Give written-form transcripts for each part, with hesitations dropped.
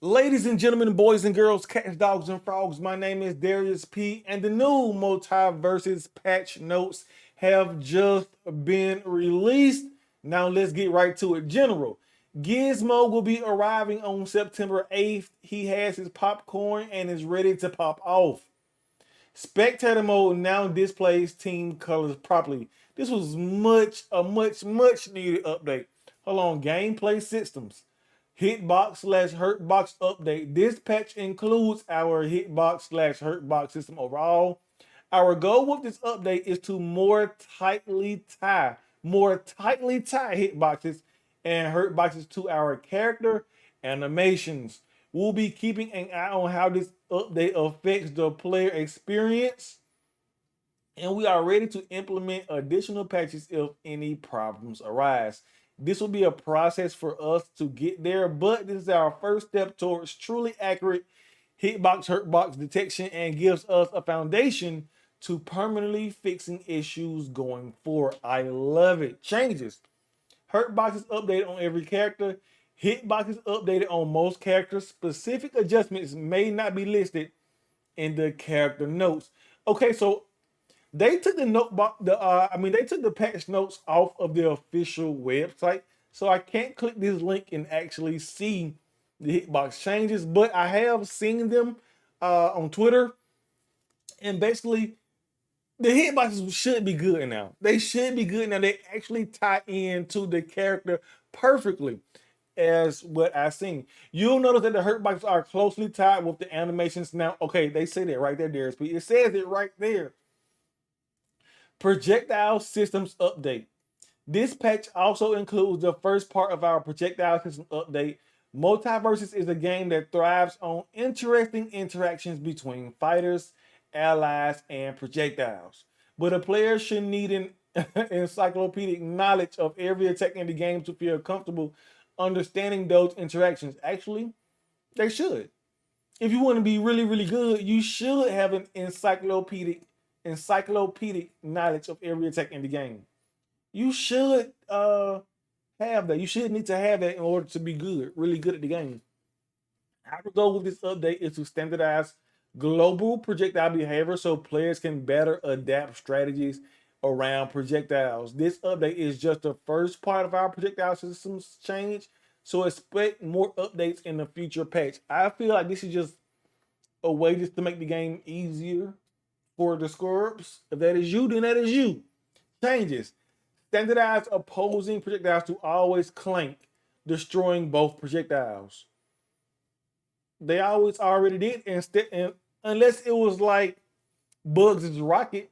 Ladies and gentlemen, boys and girls, cats, dogs, and frogs, my name is Darius P, and the new MultiVersus patch notes have just been released. Now let's get right to it. General, GIZMO will be arriving on September 8th. He has his popcorn and is ready to pop off. Spectator mode now displays team colors properly. This was much needed update. Hold on, gameplay systems. Hitbox/Hurtbox update. This patch includes our Hitbox/Hurtbox system overall. Our goal with this update is to more tightly tie hitboxes and hurtboxes to our character animations. We'll be keeping an eye on how this update affects the player experience, and we are ready to implement additional patches if any problems arise. This will be a process for us to get there, but this is our first step towards truly accurate hurtbox detection and gives us a foundation to permanently fixing issues going forward. I love it. Changes. Hurtbox is updated on every character. Hitbox is updated on most characters. Specific adjustments may not be listed in the character notes. Okay, so they took the they took the patch notes off of the official website, so I can't click this link and actually see the hitbox changes. But I have seen them on Twitter, and basically the hitboxes should be good now. They should be good now. They actually tie into the character perfectly, as what I've seen. You'll notice that the hurtboxes are closely tied with the animations now. Okay, they say that right there, Darius. It says it right there. Projectile systems update. This patch also includes the first part of our projectile system update. MultiVersus is a game that thrives on interesting interactions between fighters, allies, and projectiles. But a player should need an encyclopedic knowledge of every attack in the game to feel comfortable understanding those interactions. Actually, they should. If you want to be really good, you should have an encyclopedic knowledge of every attack in the game. You should have that. You should need to have that in order to be good, really good at the game. Our goal with this update is to standardize global projectile behavior so players can better adapt strategies around projectiles. This update is just the first part of our projectile systems change, so expect more updates in the future patch. I feel like this is just a way just to make the game easier for the scorps. If that is you, then that is you. Changes. Standardize opposing projectiles to always clank, destroying both projectiles. They always already did, and unless it was like Bugs' rocket,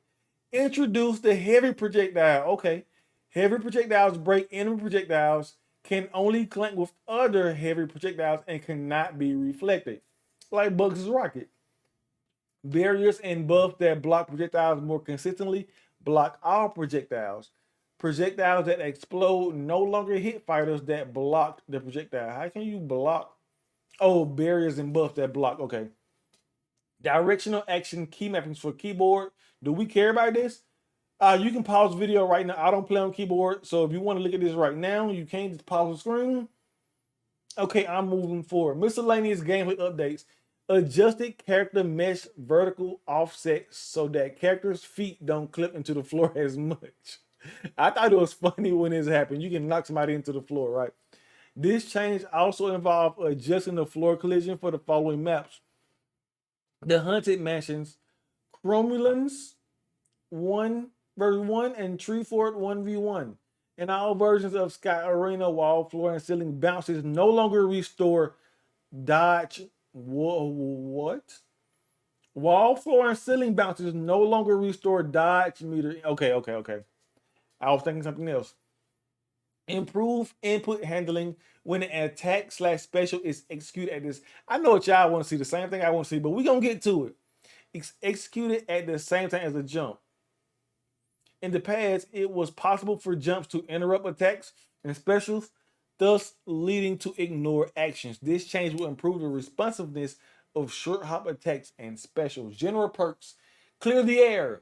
introduce the heavy projectile. Okay, heavy projectiles break enemy projectiles, can only clank with other heavy projectiles, and cannot be reflected, like Bugs' rocket. Barriers and buffs that block projectiles more consistently block all projectiles. Projectiles that explode no longer hit fighters that blocked the projectile. How can you block? Oh, barriers and buffs that block. Okay. Directional action key mappings for keyboard. Do we care about this? You can pause the video right now. I don't play on keyboard, so if you want to look at this right now, you can just pause the screen. Okay, I'm moving forward. Miscellaneous gameplay updates. Adjusted character mesh vertical offset so that characters' feet don't clip into the floor as much. I thought it was funny when this happened. You can knock somebody into the floor, right? This change also involved adjusting the floor collision for the following maps: the Haunted Mansions, Cromulans 1 version 1, and Treefort 1v1. In all versions of Sky Arena, wall, floor, and ceiling bounces no longer restore dodge. What? Wall, floor, and ceiling bounces no longer restore dodge meter. Okay. I was thinking something else. Improve input handling when an attack/special is executed at this. I know what y'all want to see, the same thing I want to see, but we're going to get to it. It's executed at the same time as a jump. In the past, it was possible for jumps to interrupt attacks and specials, thus leading to ignore actions. This change will improve the responsiveness of short hop attacks and specials. General perks: clear the air.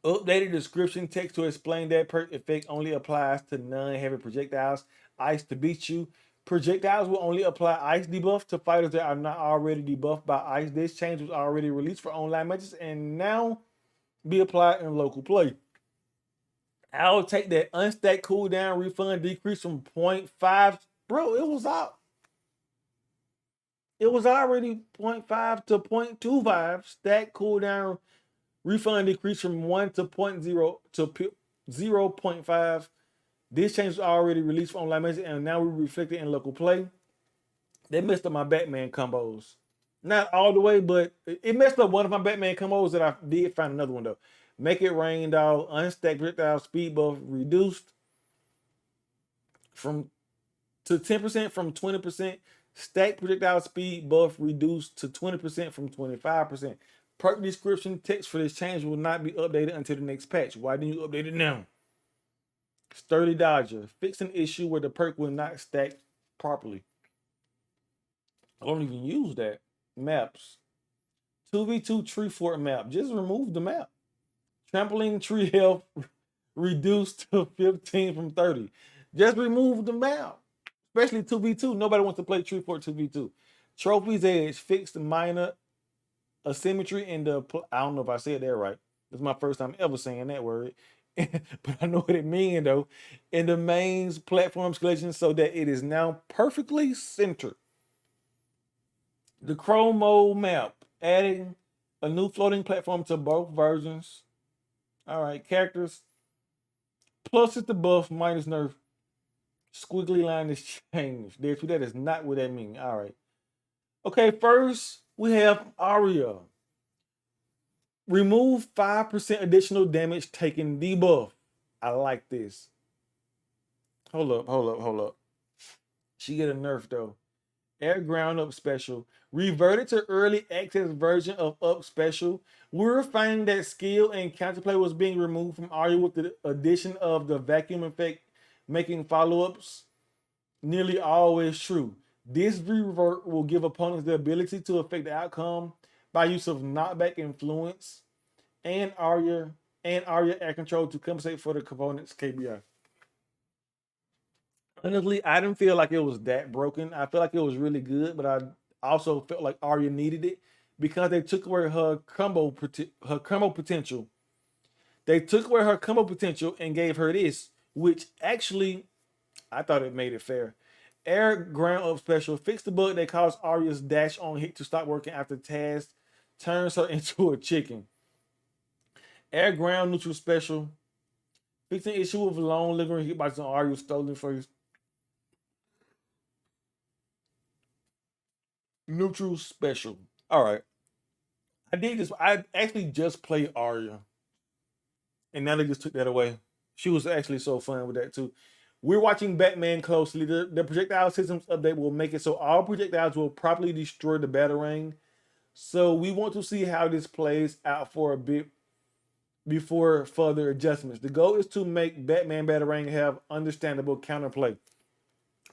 Updated description text to explain that perk effect only applies to non-heavy projectiles. Ice to beat you. Projectiles will only apply ice debuff to fighters that are not already debuffed by ice. This change was already released for online matches and now be applied in local play. I'll take that unstacked cooldown refund decrease from 0.5. Bro, it was out. It was already 0.5 to 0.25. Stack cooldown refund decrease from 1 to 0.0 to 0.5. This change was already released for online matches and now we reflect it in local play. They messed up my Batman combos. Not all the way, but it messed up one of my Batman combos that I did find another one though. Make it rain, dog. Unstacked projectile speed buff reduced from to 10% from 20%. Stack projectile speed buff reduced to 20% from 25%. Perk description text for this change will not be updated until the next patch. Why didn't you update it now? Sturdy Dodger. Fix an issue where the perk will not stack properly. I don't even use that. Maps. 2v2 tree fort map. Just remove the map. Trampoline tree health reduced to 15 from 30. Just remove the map. Especially 2v2. Nobody wants to play tree fort 2v2. Trophy's edge. Fixed minor asymmetry in the... I don't know if I said that right. This is my first time ever saying that word. But I know what it means though. In the mains platform escalation so that it is now perfectly centered. The Chrome mode map, adding a new floating platform to both versions. All right, characters. Plus it's the buff, minus nerf. Squiggly line is changed. That is not what that means. All right. Okay, first we have Arya. Remove 5% additional damage taken debuff. I like this. Hold up. She get a nerf though. Air ground up special. Reverted to early access version of up special. We're finding that skill and counterplay was being removed from Arya with the addition of the vacuum effect, making follow-ups nearly always true. This revert will give opponents the ability to affect the outcome by use of knockback influence and Arya air control to compensate for the component's KBI. Honestly, I didn't feel like it was that broken. I feel like it was really good, but I also felt like Arya needed it because they took away her combo potential. They took away her combo potential and gave her this, which actually I thought it made it fair. Air ground up special. Fix the bug that caused Arya's dash on hit to stop working after Taz turns her into a chicken. Air ground neutral special. Fix an issue with long lingering hitboxes on Arya stolen for his neutral special. All right. I did this. I actually just played Arya. And now they just took that away. She was actually so fun with that too. We're watching Batman closely. The projectile systems update will make it so all projectiles will properly destroy the Batarang. So we want to see how this plays out for a bit before further adjustments. The goal is to make Batman Batarang have understandable counterplay.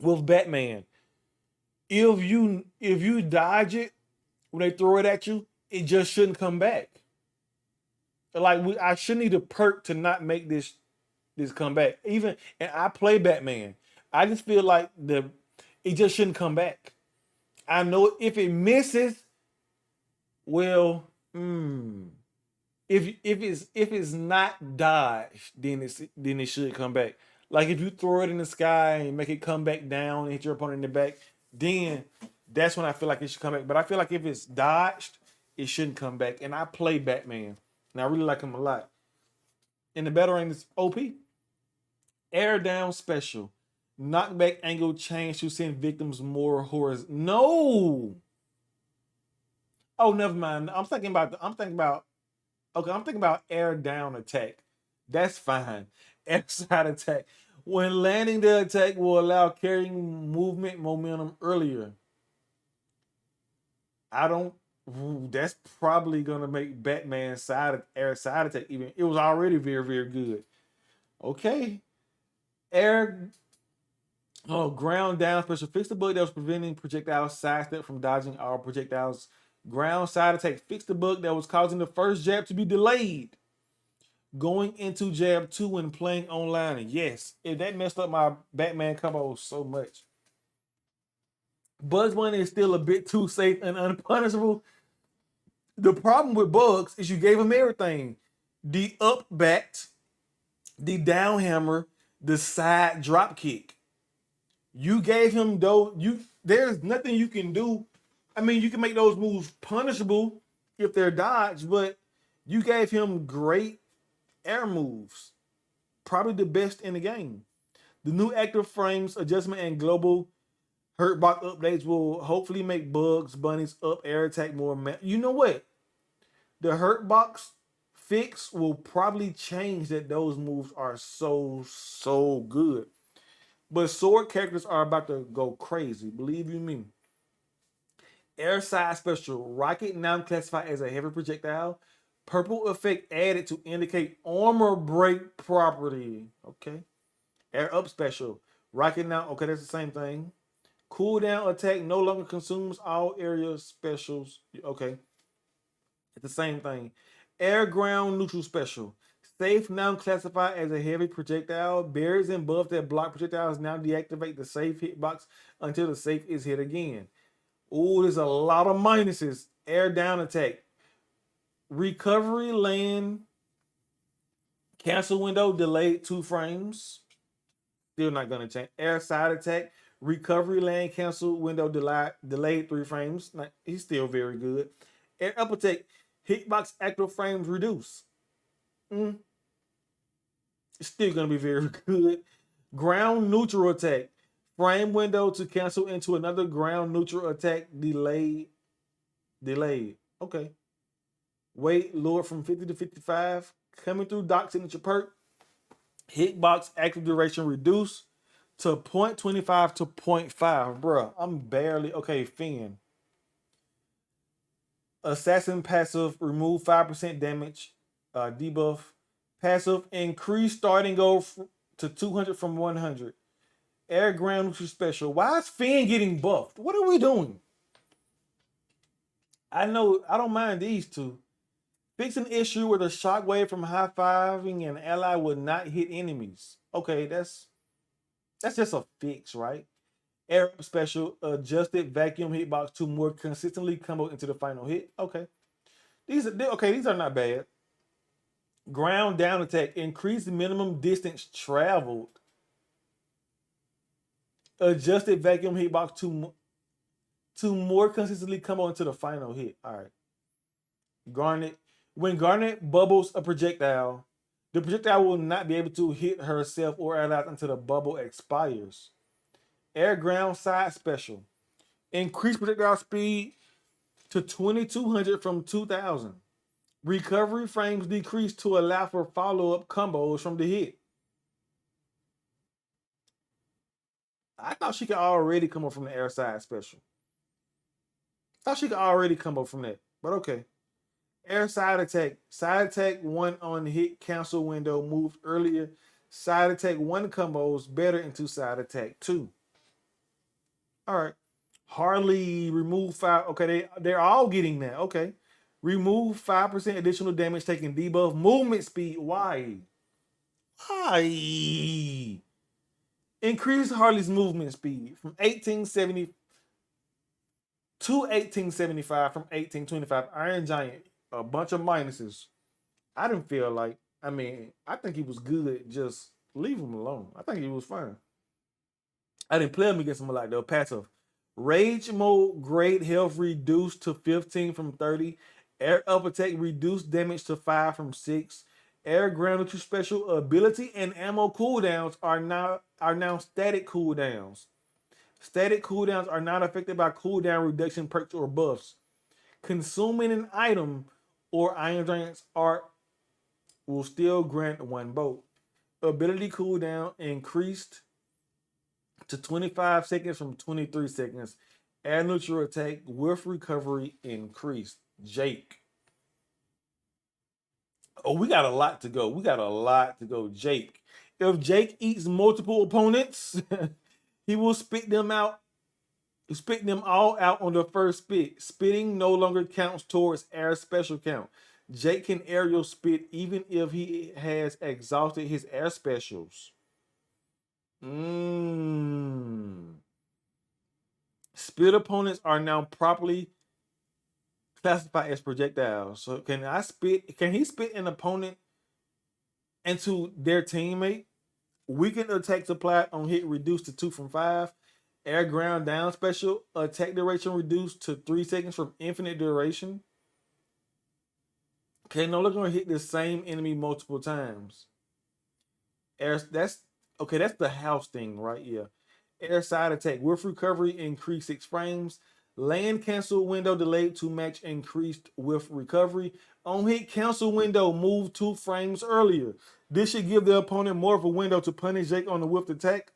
With Batman, if you dodge it when they throw it at you, it just shouldn't come back. Like I shouldn't need a perk to not make this come back. Even and I play Batman. I just feel like it just shouldn't come back. I know if it misses, well, if it's not dodged, then it should come back. Like if you throw it in the sky and make it come back down and hit your opponent in the back, then that's when I feel like it should come back. But I feel like if it's dodged, it shouldn't come back. And I play Batman, and I really like him a lot. And the Batarang is OP. Air down special. Knockback angle change to send victims more horrors. No. Oh, never mind. I'm thinking about air down attack. That's fine. Air side attack. When landing the attack will allow carrying movement momentum earlier. That's probably gonna make Batman air side attack even. It was already very, very good. Okay. Ground down special. Fix the bug that was preventing projectile sidestep from dodging all projectiles. Ground side attack. Fix the bug that was causing the first jab to be delayed going into jab 2 when playing online. Yes, that messed up my Batman combo so much. Bugs Bunny is still a bit too safe and unpunishable. The problem with Bugs is you gave him everything. The up bat, the down hammer, the side drop kick. You gave him those. There's nothing you can do. I mean, you can make those moves punishable if they're dodged, but you gave him great air moves. Probably the best in the game. The new active frames adjustment and global hurtbox updates will hopefully make Bugs Bunny's up air attack more. You know what? The hurtbox fix will probably change that those moves are so good. But sword characters are about to go crazy. Believe you me. Air side special. Rocket now classified as a heavy projectile. Purple effect added to indicate armor break property. Okay. Air up special. Rocket now. Okay, that's the same thing. Cooldown attack no longer consumes all area specials. Okay. It's the same thing. Air ground neutral special. Safe now classified as a heavy projectile. Barriers and buffs that block projectiles now deactivate the safe hitbox until the safe is hit again. Ooh, there's a lot of minuses. Air down attack. Recovery land. Cancel window delayed 2 frames. Still not going to change. Air side attack. Recovery land cancel window delayed 3 frames. He's still very good. Air up attack. Hitbox active frames reduce. It's still going to be very good. Ground neutral attack. Frame window to cancel into another ground neutral attack delayed. Okay. Weight lowered from 50 to 55. Coming through dock signature perk. Hitbox active duration reduced to 0.25 to 0.5. Bruh, I'm barely. Okay, Finn. Assassin passive, remove 5% damage. Debuff. Passive, increase starting goal to 200 from 100. Air ground neutral special. Why is Finn getting buffed? What are we doing? I know, I don't mind these two. Fix an issue where the shockwave from high-fiving an ally would not hit enemies. Okay, that's just a fix, right? Air up special, adjusted vacuum hitbox to more consistently combo into the final hit. Okay. These are not bad. Ground down attack, increase the minimum distance traveled. Adjusted vacuum hitbox to more consistently combo into the final hit. All right. Garnet. When Garnet bubbles a projectile, the projectile will not be able to hit herself or allies until the bubble expires. Air ground side special. Increase projectile speed to 2200 from 2000. Recovery frames decrease to allow for follow-up combos from the hit. I thought she could already come up from the air side special. I thought she could already come up from that, but okay. Air side attack. Side attack 1 on hit cancel window moved earlier. Side attack 1 combos better into side attack 2. All right. Harley remove 5. Okay, they're all getting that. Okay. Remove 5% additional damage taking debuff movement speed. Why? Why? Increase Harley's movement speed from 1870 to 1875 from 1825. Iron Giant, a bunch of minuses. I didn't feel like, I think he was good. Just leave him alone. I think he was fine. I didn't play him against him like the passive. Rage mode, great health reduced to 15 from 30. Air up attack reduced damage to 5 from 6. Air ground neutral special ability and ammo cooldowns are now static cooldowns. Static cooldowns are not affected by cooldown reduction perks or buffs. Consuming an item or Iron Giant's art will still grant 1 bolt. Ability cooldown increased to 25 seconds from 23 seconds. Air neutral attack with recovery increased. Jake. Oh, we got a lot to go. Jake. If Jake eats multiple opponents, he will spit them all out on the first spit. Spitting no longer counts towards air special count. Jake can aerial spit even if he has exhausted his air specials. Spit opponents are now properly classified as projectiles. So can he spit an opponent into their teammate? Weakened attack supply on hit reduced to 2 from 5. Air ground down special. Attack duration reduced to 3 seconds from infinite duration. Can no longer hit the same enemy multiple times. That's okay, that's the house thing, right? Yeah. Air side attack with recovery increased 6 frames. Land cancel window delayed to match increased with recovery. On hit cancel window move 2 frames earlier. This should give the opponent more of a window to punish Jake on the whiffed attack,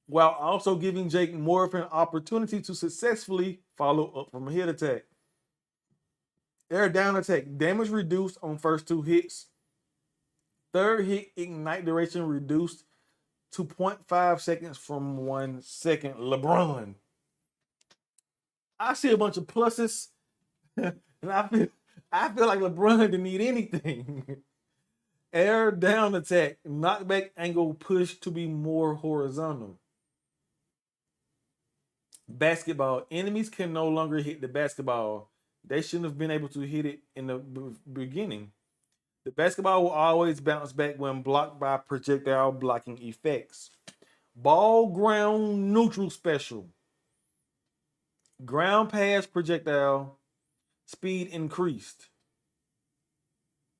while also giving Jake more of an opportunity to successfully follow up from a hit attack. Air down attack, damage reduced on first 2 hits. Third hit ignite duration reduced to 0.5 seconds from 1 second. LeBron. I see a bunch of pluses, and I feel like LeBron didn't need anything. Air down attack, knockback angle pushed to be more horizontal. Basketball, enemies can no longer hit the basketball. They shouldn't have been able to hit it in the beginning. The basketball will always bounce back when blocked by projectile blocking effects. Ball ground neutral special. Ground pass projectile speed increased.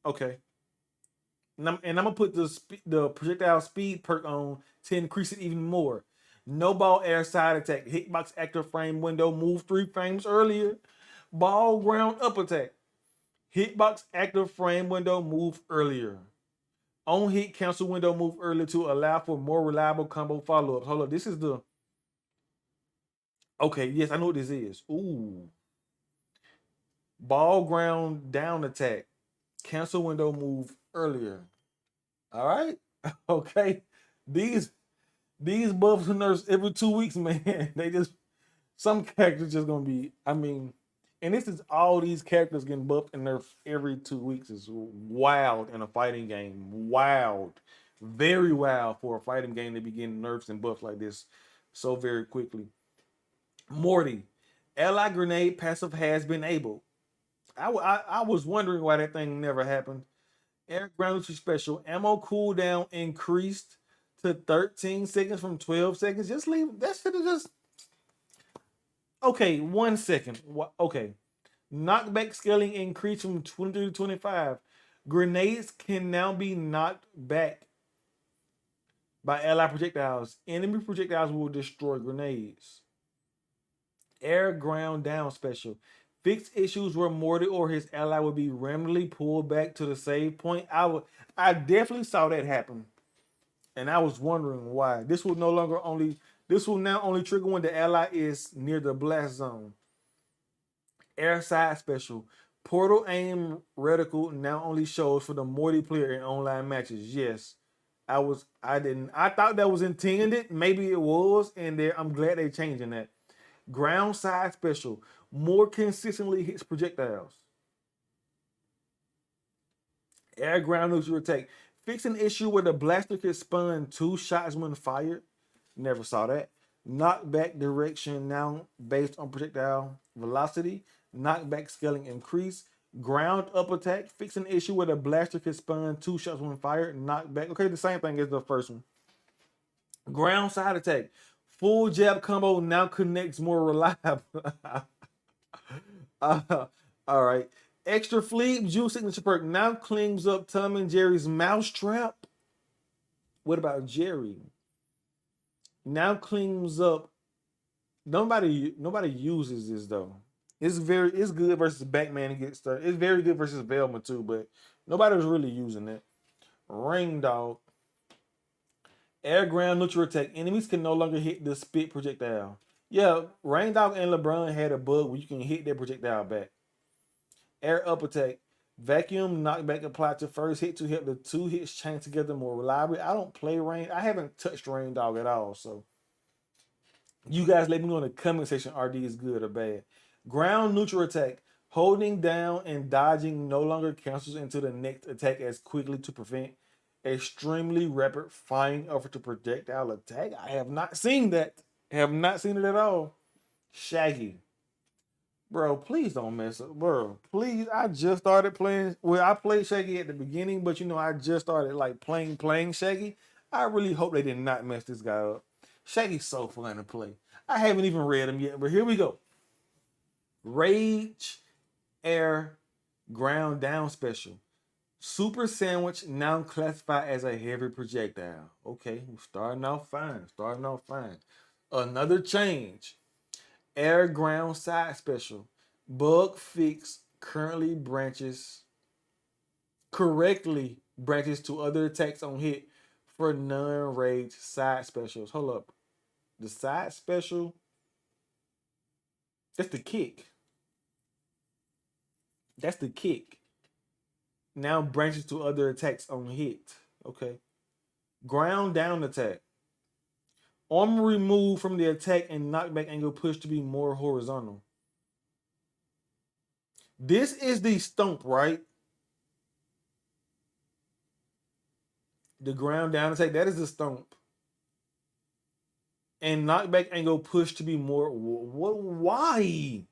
Okay. And I'm gonna put the projectile speed perk on to increase it even more. No ball air side attack. Hitbox active frame window move 3 frames earlier. Ball ground up attack. Hitbox active frame window move earlier. On hit cancel window move earlier to allow for more reliable combo follow-ups. Hold up, this is the okay. Yes, I know what this is. Ooh, ball ground down attack. Cancel window move earlier. All right. Okay. These buffs and nerfs every 2 weeks, man. They just some characters just gonna be. I mean, and this is all these characters getting buffed and nerfed every 2 weeks is wild in a fighting game. Wild, very wild for a fighting game to be getting nerfs and buffs like this so very quickly. Morty, ally grenade passive has been able. I was wondering why that thing never happened. Air ground special ammo cooldown increased to 13 seconds from 12 seconds. Just leave that should have just okay. 1 second. Okay, knockback scaling increased from 23 to 25. Grenades can now be knocked back by ally projectiles. Enemy projectiles will destroy grenades. Air ground down special. Fix issues where Morty or his ally would be randomly pulled back to the save point. I definitely saw that happen. And I was wondering why. This will now only trigger when the ally is near the blast zone. Air side special. Portal aim reticle now only shows for the Morty player in online matches. Yes. I thought that was intended. Maybe it was, and I'm glad they're changing that. Ground side special. More consistently hits projectiles. Air ground neutral attack. Fix an issue where the blaster can spun 2 shots when fired. Never saw that. Knockback direction now based on projectile velocity. Knockback scaling increase. Ground up attack. Fix an issue where the blaster can spun 2 shots when fired. Knockback. Okay, the same thing as the first one. Ground side attack. Full jab combo now connects more reliable. All right. Extra fleet juice signature perk now cleans up Tom and Jerry's mousetrap. What about Jerry? Now cleans up. Nobody uses this though. It's good versus Batman and get started. It's very good versus Velma too, but nobody's really using it. Reindog. Air ground neutral attack. Enemies can no longer hit the spit projectile. Yeah, Reindog and LeBron had a bug where you can hit their projectile back. Air up attack. Vacuum knockback applied to first hit to help the 2 hits chain together more reliably. I don't play Rain. I haven't touched Reindog at all, so you guys let me know in the comment section. RD is good or bad. Ground neutral attack. Holding down and dodging no longer cancels into the next attack as quickly to prevent extremely rapid firing over to projectile attack. I have not seen that. Have not seen it at all. Shaggy. Bro, please don't mess up. Bro, please. I just started playing. Well, I played Shaggy at the beginning, but you know, I just started like playing Shaggy. I really hope they did not mess this guy up. Shaggy's so fun to play. I haven't even read him yet, but here we go. Rage Air Ground Down Special. Super Sandwich now classified as a heavy projectile. Okay, we're starting off fine. Starting off fine. Another change. Air Ground Side Special. Bug fix currently branches correctly branches to other attacks on hit for non-rage side specials. Hold up. The side special, that's the kick. That's the kick. Now branches to other attacks on hit. Okay. Ground down attack. Armor removed from the attack and knockback angle pushed to be more horizontal. This is the stomp, right? The ground down attack, that is the stomp. And knockback angle pushed to be more. What? Why?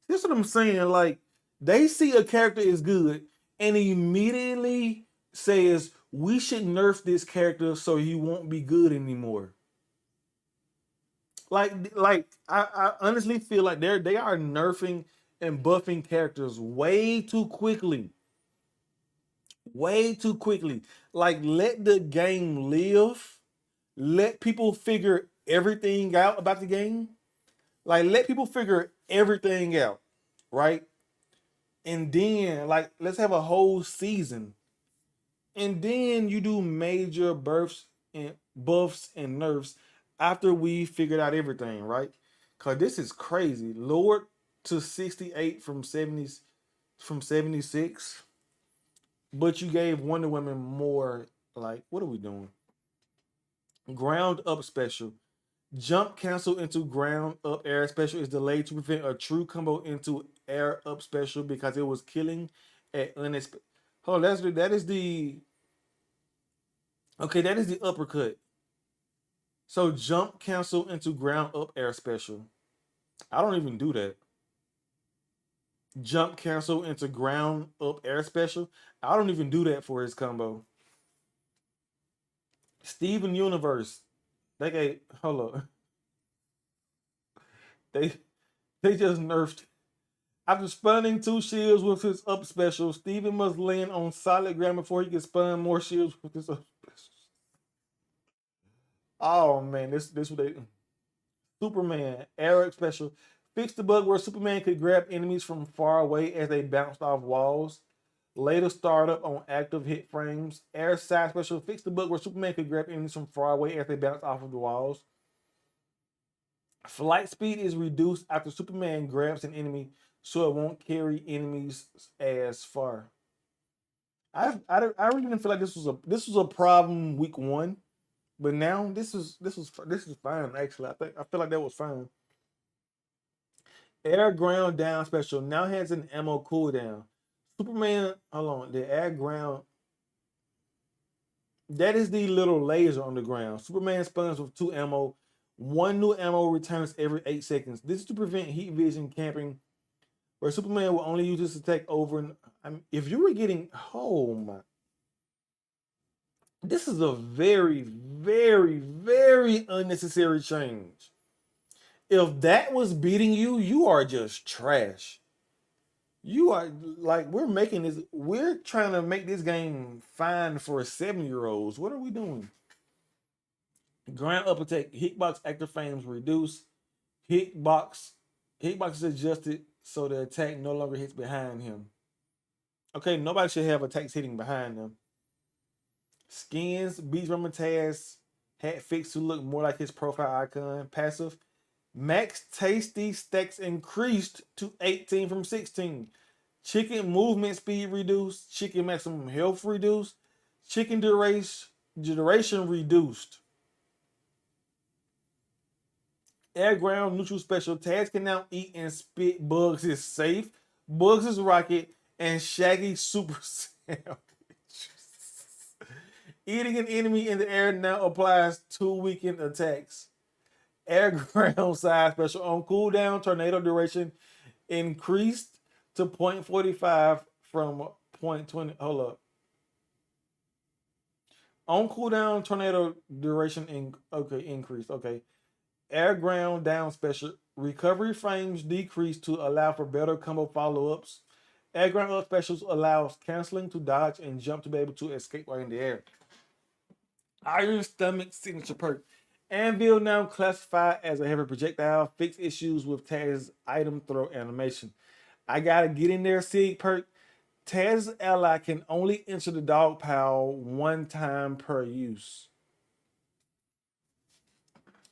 That's what I'm saying. Like, they see a character is good and immediately says, we should nerf this character so he won't be good anymore. Like I honestly feel like they are nerfing and buffing characters way too quickly. Way too quickly. Like, let the game live. Let people figure everything out about the game. Like, let people figure everything out, right? And then, like, let's have a whole season. And then you do major buffs and nerfs after we figured out everything, right? Cause this is crazy. Lowered to 68 from 76, but you gave Wonder Woman more. Like, what are we doing? Ground up special. Jump cancel into ground up air special is delayed to prevent a true combo into air up special because it was killing at unexpected. Oh, that is the okay. That is the uppercut. So jump cancel into ground up air special. I don't even do that. Jump cancel into ground up air special. I don't even do that for his combo. Steven Universe. They gave hold up. They they just nerfed. After spawning two shields with his up special, Steven must land on solid ground before he can spawn more shields with his up special. Oh man, this what they Superman Eric special. Fix the bug where Superman could grab enemies from far away as they bounced off walls. Later startup on active hit frames. Air side special. Fix the bug where Superman could grab enemies from far away as they bounce off of the walls. Flight speed is reduced after Superman grabs an enemy so it won't carry enemies as far. I really didn't feel like this was a problem week one, but now this is fine actually. I feel like that was fine. Air ground down special now has an ammo cooldown. Superman, hold on, the air ground that is the little laser on the ground. Superman spawns with two ammo. One new ammo returns every 8 seconds. This is to prevent heat vision camping, where Superman will only use this to take over. And if you were getting, oh my, this is a very, very, very unnecessary change. If that was beating you, you are just trash. You are like we're trying to make this game fine for 7-year-olds. What are we doing? Ground up attack, hitbox active frames reduced. Hitbox hitbox is adjusted so the attack no longer hits behind him. Okay, nobody should have attacks hitting behind them. Skins, Beach Roman Taz hat fixed to look more like his profile icon. Passive. Max tasty stacks increased to 18 from 16. Chicken movement speed reduced. Chicken maximum health reduced. Chicken duration reduced. Air ground neutral special. Taz can now eat and spit. Bugs is safe. Bugs is rocket. And Shaggy super sandwich. Eating an enemy in the air now applies 2 weakened attacks. Air ground side special on cooldown. Tornado duration increased to 0.45 from 0.20. Hold up. On cooldown, tornado duration increased. Okay. Air ground down special. Recovery frames decreased to allow for better combo follow-ups. Air ground up specials allows canceling to dodge and jump to be able to escape while in the air. Iron Stomach signature perk. Anvil now classified as a heavy projectile. Fix issues with Taz's item throw animation. I gotta get in there, Sig perk. Taz's ally can only enter the dog pile one time per use.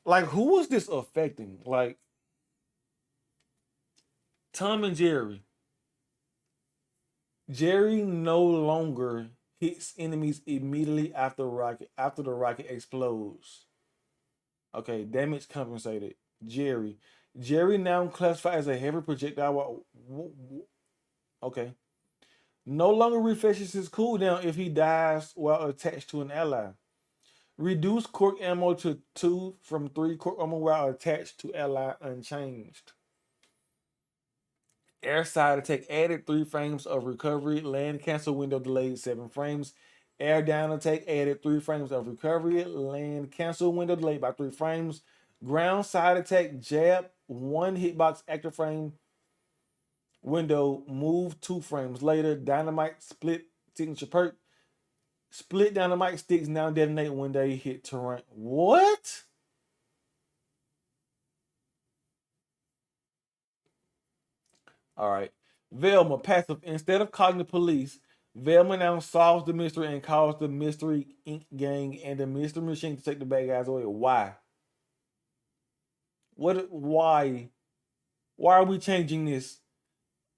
Like, who was this affecting? Like, Tom and Jerry. Jerry no longer hits enemies immediately after the rocket explodes. Okay, damage compensated. Jerry. Jerry now classified as a heavy projectile. Okay. No longer refreshes his cooldown if he dies while attached to an ally. Reduce cork ammo to 2 from 3 cork ammo while attached to ally unchanged. Air side attack added 3 frames of recovery. Land cancel window delayed 7 frames. Air down attack added 3 frames of recovery. Land cancel window delayed by 3 frames. Ground side attack jab 1 hitbox active frame window move 2 frames later. Dynamite split signature perk. Split dynamite sticks now detonate when they hit terrain. What? All right. Velma passive. Instead of calling the police, Velma now solves the mystery and calls the Mystery Inc. gang and the Mystery Machine to take the bad guys away. Why? What? Why? Why are we changing this?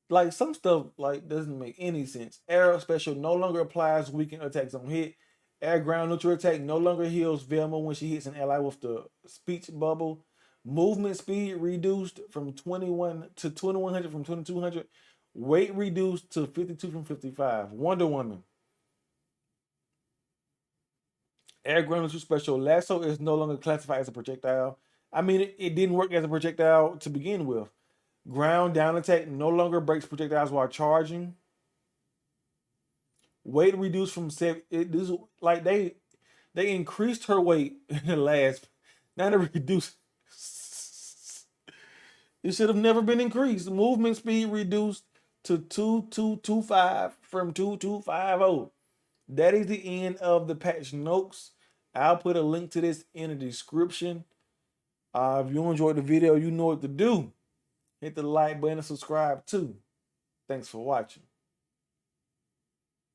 Like, some stuff like doesn't make any sense. Air special no longer applies weakened attacks on hit. Air ground neutral attack no longer heals Velma when she hits an ally with the speech bubble. Movement speed reduced from 21 to 2100 from 2200. Weight reduced to 52 from 55. Wonder Woman. Air ground neutral special. Lasso is no longer classified as a projectile. I mean, it didn't work as a projectile to begin with. Ground down attack no longer breaks projectiles while charging. Weight reduced from 7. This like they increased her weight in the last. Now they reduced. It should have never been increased. Movement speed reduced to 2225 from 2250. That is the end of the patch notes. I'll put a link to this in the description. If you enjoyed the video, you know what to do. Hit the like button and subscribe too. Thanks for watching.